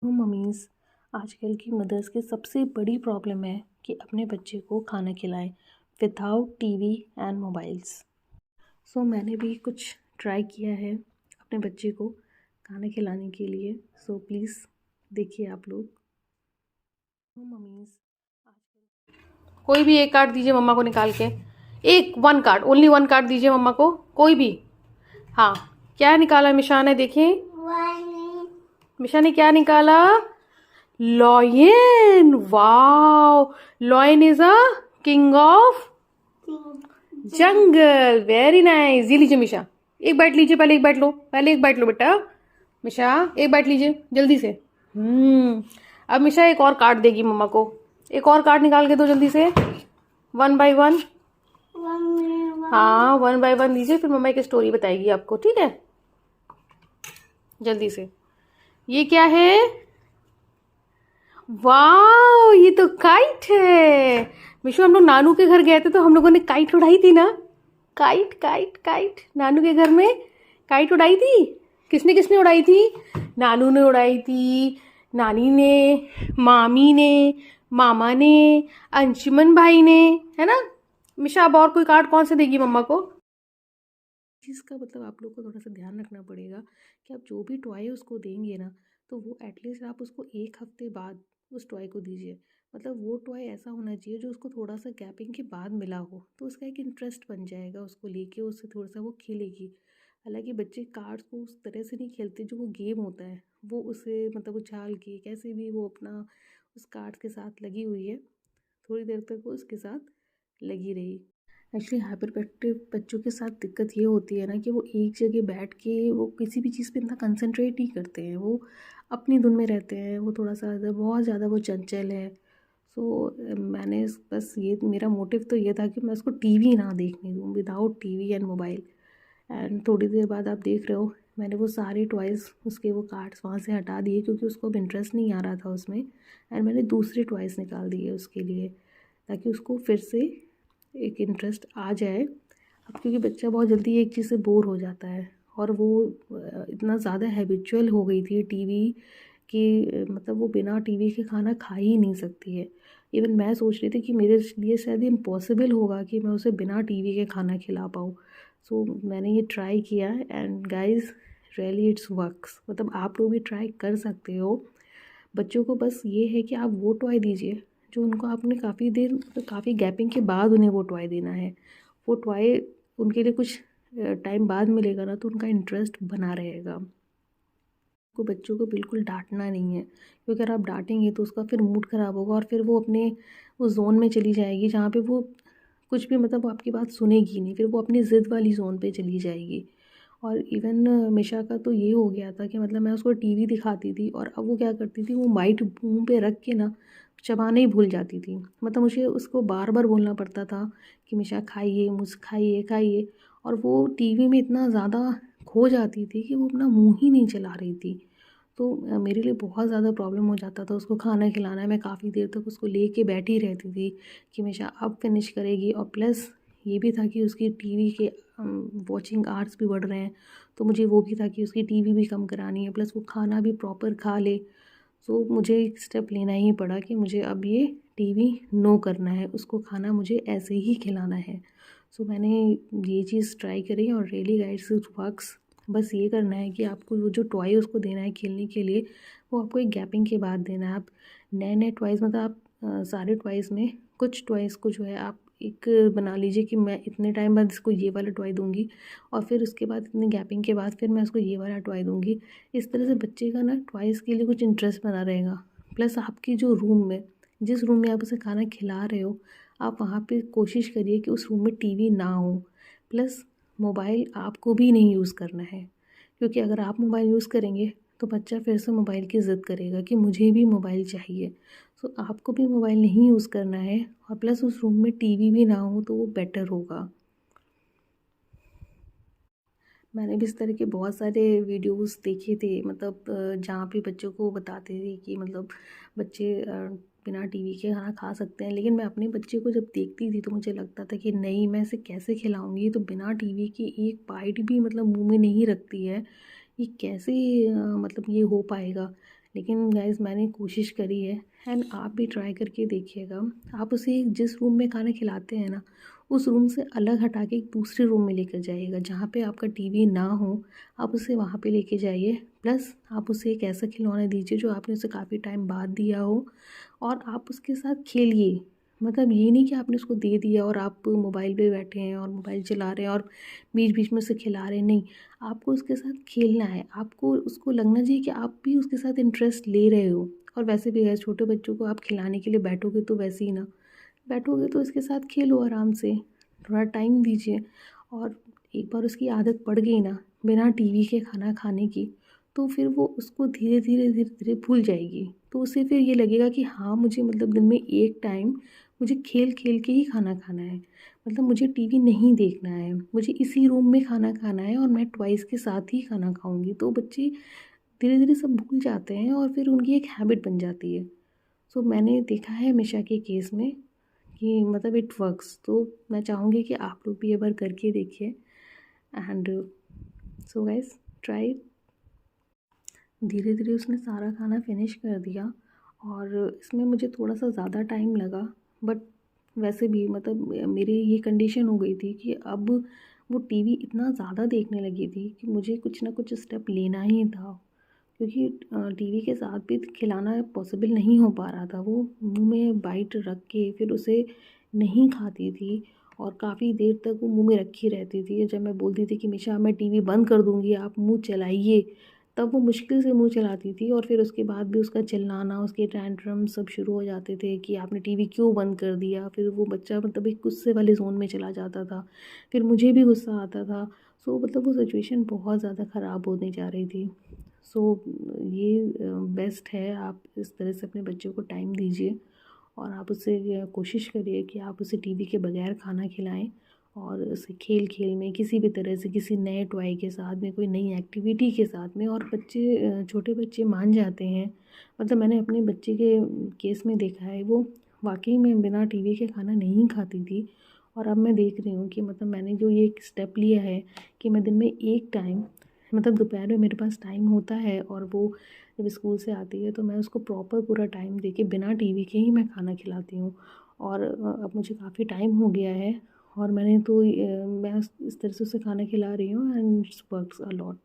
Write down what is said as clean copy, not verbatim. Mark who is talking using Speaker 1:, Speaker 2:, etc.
Speaker 1: तो मम्मीज़ आजकल की मदर्स की सबसे बड़ी प्रॉब्लम है कि अपने बच्चे को खाना खिलाएं विदाउट टीवी एंड मोबाइल्स। सो मैंने भी कुछ ट्राई किया है अपने बच्चे को खाना खिलाने के लिए। सो प्लीज़ देखिए आप लोग। तो मम्मीज़ आजकल
Speaker 2: कोई भी एक कार्ड दीजिए मम्मा को निकाल के। एक one card, only one card दीजिए मम्मा को, कोई भी। हाँ, क्या निकाला मिशा ने, देखिए मिशा ने क्या निकाला। Lion, wow. Lion is a king of jungle, very nice. ये लीजिए मिशा, एक बाइट लीजिए, पहले एक बाइट लो, पहले एक बाइट लो बेटा। मिशा एक बाइट लीजिए जल्दी से। अब मिशा एक और कार्ड देगी मम्मा को। एक और कार्ड निकाल के दो जल्दी से, वन बाय वन। हाँ, वन बाय वन दीजिए, फिर मम्मा एक स्टोरी बताएगी आपको, ठीक है। जल्दी से। ये क्या है। वाह, ये तो काइट है। विशु, हम लोग नानू के घर गए थे तो हम लोगों ने काइट उड़ाई थी ना। काइट काइट काइट, नानू के घर में काइट उड़ाई थी। किसने किसने उड़ाई थी। नानू ने उड़ाई थी, नानी ने, मामी ने, मामा ने, अंशुमन भाई ने, है ना। मिशा, अब और कोई कार्ड कौन से देगी मम्मा को।
Speaker 1: चीज़ का मतलब आप लोग को थोड़ा सा ध्यान रखना पड़ेगा कि आप जो भी टॉय उसको देंगे ना, तो वो एटलीस्ट आप उसको एक हफ्ते बाद उस टॉय को दीजिए। मतलब वो टॉय ऐसा होना चाहिए जो उसको थोड़ा सा गैपिंग के बाद मिला हो, तो उसका एक इंटरेस्ट बन जाएगा उसको लेके, उससे थोड़ा सा वो खेलेगी। हालांकि बच्चे कार्ड्स को उस तरह से नहीं खेलते जो वो गेम होता है, वो उसे मतलब उछाल के कैसे भी वो अपना उस कार्ड्स के साथ लगी हुई है, थोड़ी देर तक वो उसके साथ लगी रही। एक्चुअली हाइपर एक्टिव बच्चों के साथ दिक्कत ये होती है ना कि वो एक जगह बैठ के वो किसी भी चीज़ पे इतना कंसंट्रेट नहीं करते हैं, वो अपनी धुन में रहते हैं, वो थोड़ा सा बहुत ज़्यादा वो चंचल है। सो मैंने बस ये मेरा मोटिव तो ये था कि मैं उसको टीवी ना देखने दूँ, without TV and mobile. And थोड़ी देर बाद आप देख रहे हो मैंने वो सारे टॉयज़ उसके वो कार्ड्स वहाँ से हटा दिए क्योंकि उसको अब इंटरेस्ट नहीं आ रहा था उसमें। एंड मैंने दूसरे टॉयज़ निकाल दिए उसके लिए ताकि उसको फिर से एक इंटरेस्ट आ जाए। अब क्योंकि बच्चा बहुत जल्दी एक चीज़ से बोर हो जाता है और वो इतना ज़्यादा हैबिचुअल हो गई थी टीवी कि मतलब वो बिना टीवी के खाना खा ही नहीं सकती है। इवन मैं सोच रही थी कि मेरे लिए शायद इम्पॉसिबल होगा कि मैं उसे बिना टीवी के खाना खिला पाऊँ। सो मैंने ये ट्राई किया and guys really it's works. मतलब आप लोग भी ट्राई कर सकते हो। बच्चों को बस ये है कि आप वो टॉय दीजिए जो उनको आपने काफ़ी देर मतलब काफ़ी गैपिंग के बाद उन्हें वो टॉय देना है। वो टॉय उनके लिए कुछ टाइम बाद मिलेगा ना, तो उनका इंटरेस्ट बना रहेगा। को बच्चों को बिल्कुल डांटना नहीं है, क्योंकि अगर आप डांटेंगे तो उसका फिर मूड ख़राब होगा और फिर वो अपने उस जोन में चली जाएगी जहाँ पे वो कुछ भी मतलब वो आपकी बात सुनेगी नहीं, फिर वो अपनी ज़िद वाली जोन पे चली जाएगी। और इवन मिशा का तो ये हो गया था कि मतलब मैं उसको टीवी दिखाती थी और अब वो क्या करती थी, वो बाइट मुंह पे रख के ना चबाना ही भूल जाती थी। मतलब मुझे उसको बार बार बोलना पड़ता था कि मिशा खाइए, मुझ खाइए खाइए। और वो टीवी में इतना ज़्यादा खो जाती थी कि वो अपना मुंह ही नहीं चला रही थी। तो मेरे लिए बहुत ज़्यादा प्रॉब्लम हो जाता था उसको खाना खिलाना है। मैं काफ़ी देर तक उसको लेके बैठी रहती थी कि हमेशा अब फिनिश करेगी। और प्लस ये भी था कि उसकी टीवी के वॉचिंग आवर्स भी बढ़ रहे हैं, तो मुझे वो भी था कि उसकी टीवी भी कम करानी है, प्लस वो खाना भी प्रॉपर खा ले। सो मुझे एक स्टेप लेना ही पड़ा कि मुझे अब ये टीवी नो करना है, उसको खाना मुझे ऐसे ही खिलाना है। सो मैंने ये चीज़ ट्राई करी और रियली गाइड्स इट वर्क्स। बस ये करना है कि आपको वो जो टॉय उसको देना है खेलने के लिए, वो आपको एक गैपिंग के बाद देना है। आप नए नए टॉयज़ मतलब आप सारे टॉयज़ में कुछ टॉयज़ को जो है आप एक बना लीजिए कि मैं इतने टाइम बाद इसको ये वाला टॉय दूंगी और फिर उसके बाद इतने गैपिंग के बाद फिर मैं उसको ये वाला टॉय दूंगी। इस तरह से बच्चे का ना टॉयज़ के लिए कुछ इंटरेस्ट बना रहेगा। प्लस आपकी जो रूम में जिस रूम में आप उसे खाना खिला रहे हो, आप वहाँ पे कोशिश करिए कि उस रूम में टीवी ना हो। प्लस मोबाइल आपको भी नहीं यूज़ करना है, क्योंकि अगर आप मोबाइल यूज़ करेंगे तो बच्चा फिर से मोबाइल की ज़िद करेगा कि मुझे भी मोबाइल चाहिए। सो आपको भी मोबाइल नहीं यूज़ करना है और प्लस उस रूम में टीवी भी ना हो तो वो बेटर होगा। मैंने भी इस तरह के बहुत सारे वीडियोस देखे थे, मतलब जहाँ पे बच्चों को बताते थे कि मतलब बच्चे बिना टीवी के खाना खा सकते हैं। लेकिन मैं अपने बच्चे को जब देखती थी तो मुझे लगता था कि नहीं, मैं इसे कैसे खिलाऊंगी, ये तो बिना टीवी के एक बाइट भी मतलब मुंह में नहीं रखती है, ये कैसे मतलब ये हो पाएगा। लेकिन गाइज़ मैंने कोशिश करी है एंड आप भी ट्राई करके देखिएगा। आप उसे जिस रूम में खाना खिलाते हैं ना, उस रूम से अलग हटा के एक दूसरे रूम में लेकर जाइएगा जहाँ पे आपका टीवी ना हो। आप उसे वहाँ पे लेके जाइए, प्लस आप उसे एक ऐसा खिलौना दीजिए जो आपने उसे काफ़ी टाइम बाद दिया हो, और आप उसके साथ खेलिए। मतलब ये नहीं कि आपने उसको दे दिया और आप मोबाइल पे बैठे हैं और मोबाइल चला रहे हैं और बीच बीच में उसे खिला रहे हैं, नहीं। आपको उसके साथ खेलना है, आपको उसको लगना चाहिए कि आप भी उसके साथ इंटरेस्ट ले रहे हो। और वैसे भी है, छोटे बच्चों को आप खिलाने के लिए बैठोगे तो वैसे ही ना बैठोगे, तो इसके साथ खेलो आराम से, थोड़ा टाइम दीजिए। और एक बार उसकी आदत पड़ गई ना बिना टीवी के खाना खाने की, तो फिर वो उसको धीरे धीरे धीरे धीरे भूल जाएगी। तो उसे फिर ये लगेगा कि हाँ, मुझे मतलब दिन में एक टाइम मुझे खेल खेल के ही खाना खाना है, मतलब मुझे टीवी नहीं देखना है, मुझे इसी रूम में खाना खाना है और मैं ट्वाइस के साथ ही खाना खाऊंगी। तो बच्चे धीरे धीरे सब भूल जाते हैं और फिर उनकी एक हैबिट बन जाती है। सो मैंने देखा है हमेशा के केस में कि मतलब इट वर्क्स। तो मैं चाहूँगी कि आप लोग भी एक बार करके देखिए एंड सो गाइस ट्राई। धीरे धीरे उसने सारा खाना फिनिश कर दिया और इसमें मुझे थोड़ा सा ज़्यादा टाइम लगा, बट वैसे भी मतलब मेरी ये कंडीशन हो गई थी कि अब वो टीवी इतना ज़्यादा देखने लगी थी कि मुझे कुछ ना कुछ स्टेप लेना ही था, क्योंकि टीवी के साथ भी खिलाना पॉसिबल नहीं हो पा रहा था। वो मुंह में बाइट रख के फिर उसे नहीं खाती थी और काफ़ी देर तक वो मुंह में रखी रहती थी। जब मैं बोलती थी कि मिशा मैं टीवी बंद कर दूँगी, आप मुँह चलाइए, तब वो मुश्किल से मुँह चलाती थी और फिर उसके बाद भी उसका चिल्लाना, उसके टैंट्रम सब शुरू हो जाते थे कि आपने टीवी क्यों बंद कर दिया। फिर वो बच्चा मतलब एक गुस्से वाले ज़ोन में चला जाता था, फिर मुझे भी गुस्सा आता था। सो मतलब वो सिचुएशन बहुत ज़्यादा ख़राब होने जा रही थी। सो ये बेस्ट है, आप इस तरह से अपने बच्चों को टाइम दीजिए और आप उससे कोशिश करिए कि आप उसे टीवी के बगैर खाना खिलाएं और उसे खेल खेल में किसी भी तरह से, किसी नए टॉय के साथ में, कोई नई एक्टिविटी के साथ में। और बच्चे छोटे बच्चे मान जाते हैं। मतलब मैंने अपने बच्चे के केस में देखा है, वो वाकई में बिना टीवी के खाना नहीं खाती थी। और अब मैं देख रही हूँ कि मतलब मैंने जो ये एक स्टेप लिया है कि मैं दिन में एक टाइम, मतलब दोपहर में मेरे पास टाइम होता है और वो जब स्कूल से आती है तो मैं उसको प्रॉपर पूरा टाइम दे के बिना टीवी के ही मैं खाना खिलाती हूँ। और अब मुझे काफ़ी टाइम हो गया है और मैं इस तरह से उसे खाना खिला रही हूँ and it's works a lot.